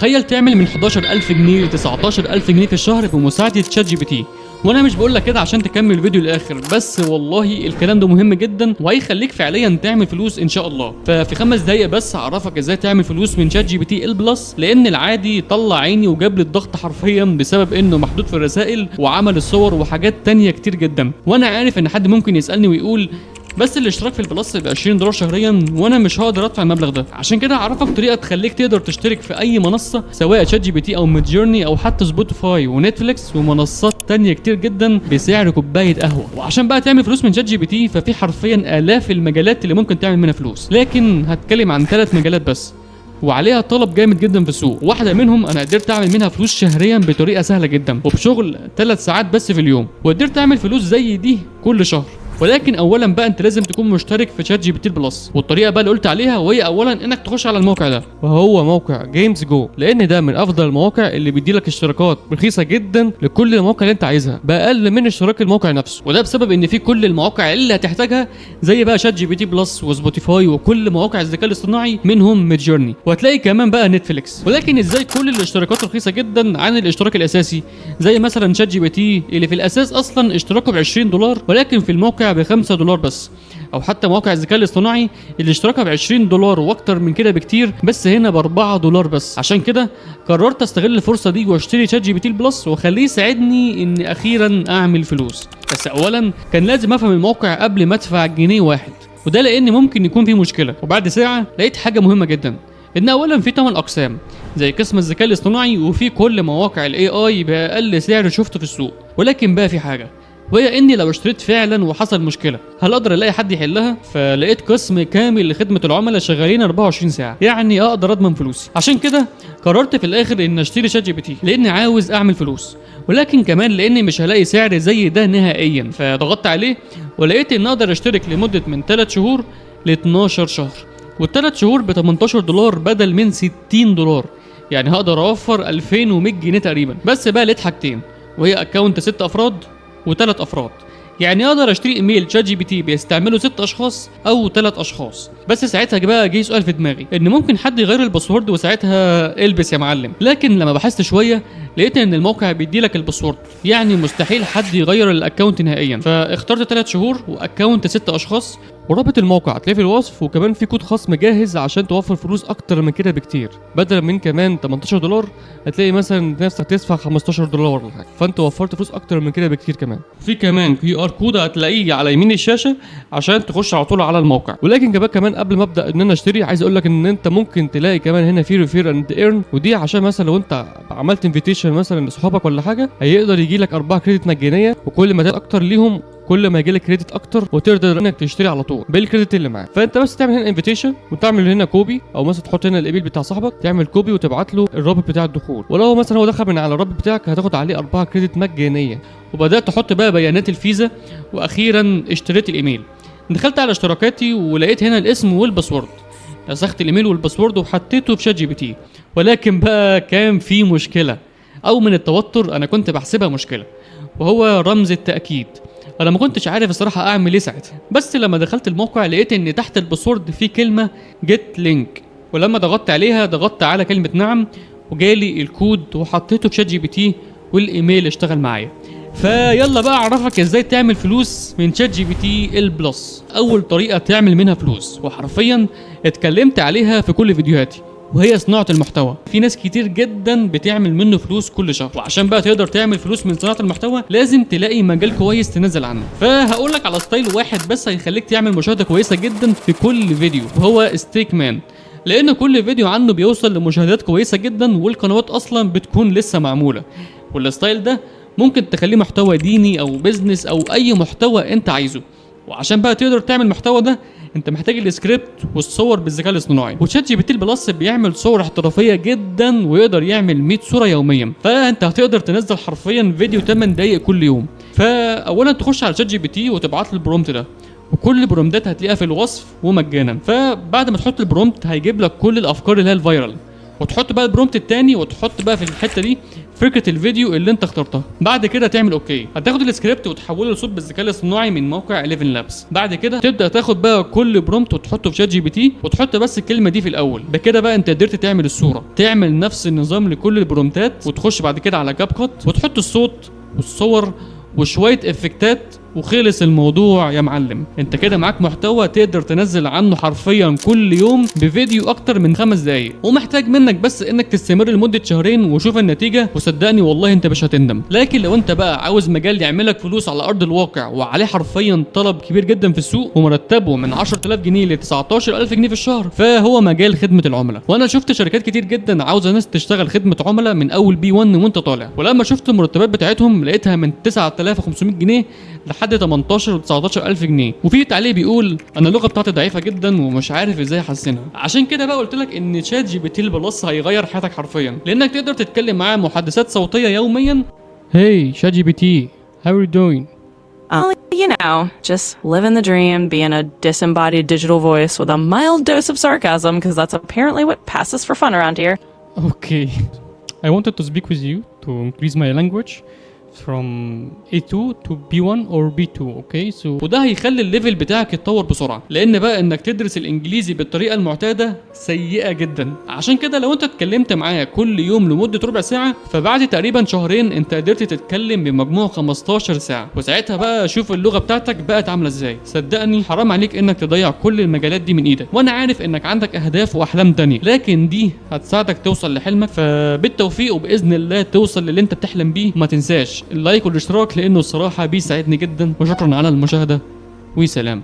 تخيل تعمل من 11000 جنيه ل 19000 جنيه في الشهر بمساعده شات جي بي تي. وانا مش بقول لك كده عشان تكمل الفيديو للاخر، بس والله الكلام ده مهم جدا وهيخليك فعليا تعمل فلوس ان شاء الله. ففي 5 دقايق بس هعرفك ازاي تعمل فلوس من شات جي بي تي البلس، لان العادي طلع عيني وجاب لي الضغط حرفيا بسبب انه محدود في الرسائل وعمل الصور وحاجات تانية كتير جدا. وانا عارف ان حد ممكن يسالني ويقول بس الاشتراك في البلس ب $20 شهريا وانا مش هقدر ادفع المبلغ ده. عشان كده هعرفك طريقه تخليك تقدر تشترك في اي منصه سواء شات جي بي تي او ميدجورني او حتى سبوتيفاي ونتفليكس ومنصات تانية كتير جدا بسعر كوبايه قهوه. وعشان بقى تعمل فلوس من شات جي بي تي ففي حرفيا الاف المجالات اللي ممكن تعمل منها فلوس، لكن هتكلم عن 3 مجالات بس وعليها طلب جامد جدا في السوق. واحده منهم انا قدرت اعمل منها فلوس شهريا بطريقه سهله جدا وبشغل 3 ساعات بس في اليوم، وقدرت اعمل فلوس زي دي كل شهر. ولكن اولا بقى انت لازم تكون مشترك في شات جي بي تي بلس، والطريقه بقى اللي قلت عليها وهي اولا انك تخش على الموقع ده وهو موقع جيمز جو، لان ده من افضل المواقع اللي بيدي لك اشتراكات رخيصه جدا لكل المواقع اللي انت عايزها باقل من اشتراك الموقع نفسه. وده بسبب ان في كل المواقع اللي هتحتاجها زي بقى شات جي بي تي بلس وسبوتيفاي وكل مواقع الذكاء الاصطناعي منهم ميدجورني، وهتلاقي كمان بقى نتفليكس. ولكن ازاي كل الاشتراكات رخيصه جدا عن الاشتراك الاساسي زي مثلا شات جي بي تي اللي في الاساس اصلا اشتراكه ب $20 ولكن في الموقع ب $5 بس، او حتى مواقع الذكاء الاصطناعي اللي اشتراكها ب $20 واكتر من كده بكتير بس هنا ب $4 بس. عشان كده قررت استغل الفرصه دي واشتري شات جي بي تي البلس واخليه يساعدني اني اخيرا اعمل فلوس. بس اولا كان لازم افهم الموقع قبل ما ادفع جنيه واحد، وده لان ممكن يكون فيه مشكله. وبعد ساعه لقيت حاجه مهمه جدا، ان اولا في 8 اقسام زي قسم الذكاء الاصطناعي وفي كل مواقع الاي اي باقل سعر شفته في السوق. ولكن بقى في حاجه، وهي اني لو اشتريت فعلا وحصل مشكله هل اقدر الاقي حد يحلها؟ فلقيت قسم كامل لخدمه العملاء شغالين 24 ساعه، يعني اقدر اضمن فلوسي. عشان كده قررت في الاخر ان اشتري شات جي بي تي لاني عاوز اعمل فلوس، ولكن كمان لاني مش هلاقي سعر زي ده نهائيا. فضغطت عليه ولقيت ان اقدر اشترك لمده من 3 شهور ل 12 شهر، وال3 شهور ب $18 بدل من $60، يعني هقدر اوفر 2100 جنيه تقريبا. بس بقى لقيت حاجتين، وهي اكونت 6 افراد و3 افراد، يعني اقدر اشتري ايميل شات جي بي تي بيستعمله 6 اشخاص او 3 اشخاص. بس ساعتها بقى جه سؤال في دماغي ان ممكن حد يغير الباسورد وساعتها البس يا معلم. لكن لما بحثت شويه لقيت ان الموقع بيدي لك الباسورد، يعني مستحيل حد يغير الاكونت نهائيا. فاخترت 3 شهور واكونت 6 اشخاص، ورابط الموقع هتلاقيه في الوصف، وكمان في كود خصم جاهز عشان توفر فلوس اكتر من كده بكتير. بدل من كمان $18 هتلاقي مثلا نفسك تدفع $15 ولا حاجه، فانت وفرت فلوس اكتر من كده بكتير. كمان في كمان QR كود هتلاقيه على يمين الشاشه عشان تخش على طول على الموقع. ولكن كمان قبل ما ابدا ان انا اشتري عايز اقول لك ان انت ممكن تلاقي كمان هنا في ريفير اند ايرن، ودي عشان مثلا لو انت عملت انفيتيشن مثلا لاصحابك ولا حاجه هيقدر يجي لك 4 كريدت مجانيه، وكل ما تاخد اكتر ليهم كل ما يجي لك كريدت اكتر وتقدر انك تشتري على طول بالكريدت اللي معاك. فانت بس تعمل هنا انفيتيشن وتعمل هنا كوبي، او مثلا تحط هنا الايميل بتاع صاحبك تعمل كوبي وتبعت له الرابط بتاع الدخول، ولو مثلا هو دخل من على الرابط بتاعك هتاخد عليه 4 كريدت مجانيه. وبدات احط بقى بيانات الفيزا، واخيرا اشتريت الايميل. دخلت على اشتراكاتي ولقيت هنا الاسم والباسورد، نسخت الايميل والباسورد وحطيته في شات جي بي تي. ولكن بقى كان في مشكله، او من التوتر انا كنت بحسبها مشكله، وهو رمز التاكيد. انا ما كنتش عارف الصراحه اعمل ايه ساعتها. بس لما دخلت الموقع لقيت ان تحت الباسورد في كلمه جيت لينك، ولما ضغطت عليها ضغطت على كلمه نعم وجالي الكود وحطيته في شات جي بي تي والايميل اشتغل معايا. فيلا بقى اعرفك ازاي تعمل فلوس من شات جي بي تي البلس. اول طريقه تعمل منها فلوس وحرفيا اتكلمت عليها في كل فيديوهاتي، وهي صناعه المحتوى. في ناس كتير جدا بتعمل منه فلوس كل شهر، وعشان بقى تقدر تعمل فلوس من صناعه المحتوى لازم تلاقي مجال كويس تنزل عنه. فهقول لك على ستايل واحد بس هيخليك تعمل مشاهده كويسه جدا في كل فيديو، وهو ستيك مان، لان كل فيديو عنه بيوصل لمشاهدات كويسه جدا والقنوات اصلا بتكون لسه معموله. والستايل ده ممكن تخليه محتوى ديني او بيزنس او اي محتوى انت عايزه. وعشان بقى تقدر تعمل المحتوى ده انت محتاج السكريبت والصور بالذكاء الاصطناعي، وشات جي بي تي البلس بيعمل صور احترافيه جدا ويقدر يعمل 100 صوره يوميا. فانت هتقدر تنزل حرفيا فيديو 8 دقائق كل يوم. فاولا تخش على شات جي بي تي وتبعت له البرومت ده، وكل البرومتات هتلاقيها في الوصف ومجانا. فبعد ما تحط البرومت هيجيب لك كل الافكار اللي هي الفايرال، وتحط بقى البرومت التاني وتحط بقى في الحته دي فكره الفيديو اللي انت اخترتها. بعد كده تعمل اوكي، هتاخد السكريبت وتحوله لصوت بالذكاء الاصطناعي من موقع 11 لابس. بعد كده تبدا تاخد بقى كل برومبت وتحطه في شات جي بي تي وتحط بس الكلمه دي في الاول. بكده بقى انت قدرت تعمل الصوره، تعمل نفس النظام لكل البرومبتات، وتخش بعد كده على كاب كات وتحط الصوت والصور وشويه افكتات، وخلص الموضوع يا معلم. انت كده معاك محتوى تقدر تنزل عنه حرفيا كل يوم بفيديو اكتر من 5 دقايق، ومحتاج منك بس انك تستمر لمده شهرين وشوف النتيجه، وصدقني والله انت مش هتندم. لكن لو انت بقى عاوز مجال يعملك فلوس على ارض الواقع وعليه حرفيا طلب كبير جدا في السوق، ومرتبه من 10000 جنيه ل 19000 جنيه في الشهر، فهو مجال خدمه العملاء. وانا شفت شركات كتير جدا عاوزه ناس تشتغل خدمه عملاء من اول بي 1 وانت طالع، ولما شفت المرتبات بتاعتهم لقيتها من 9500 جنيه لحد 18 و 19000 جنيه. وفي تعليق بيقول انا اللغه بتاعتي ضعيفه جدا ومش عارف ازاي احسنها. عشان كده بقى قلت لك ان شات جي بي تي البلس هيغير حياتك حرفيا، لانك تقدر تتكلم معاه محادثات صوتيه يوميا. Hey شات جي بي تي, how are you doing? Oh, you know, just living the dream, being a disembodied digital voice with a mild dose of sarcasm, because that's apparently what passes for fun around here. Okay. I wanted to speak with you to increase my language from A2 to B1 or B2. okay so وده هيخلي الليفل بتاعك يتطور بسرعه، لان بقى انك تدرس الانجليزي بالطريقه المعتاده سيئه جدا. عشان كده لو انت اتكلمت معاه كل يوم لمده ربع ساعه، فبعد تقريبا شهرين انت قدرت تتكلم بمجموع 15 ساعه، وساعتها بقى شوف اللغه بتاعتك بقت عامله ازاي. صدقني حرام عليك انك تضيع كل المجالات دي من ايدك، وانا عارف انك عندك اهداف واحلام تانية، لكن دي هتساعدك توصل لحلمك. فبالتوفيق وباذن الله توصل للي انت بتحلم بيه. ما تنساش اللايك والاشتراك لانه الصراحه بيساعدني جدا، وشكرا على المشاهده وسلام.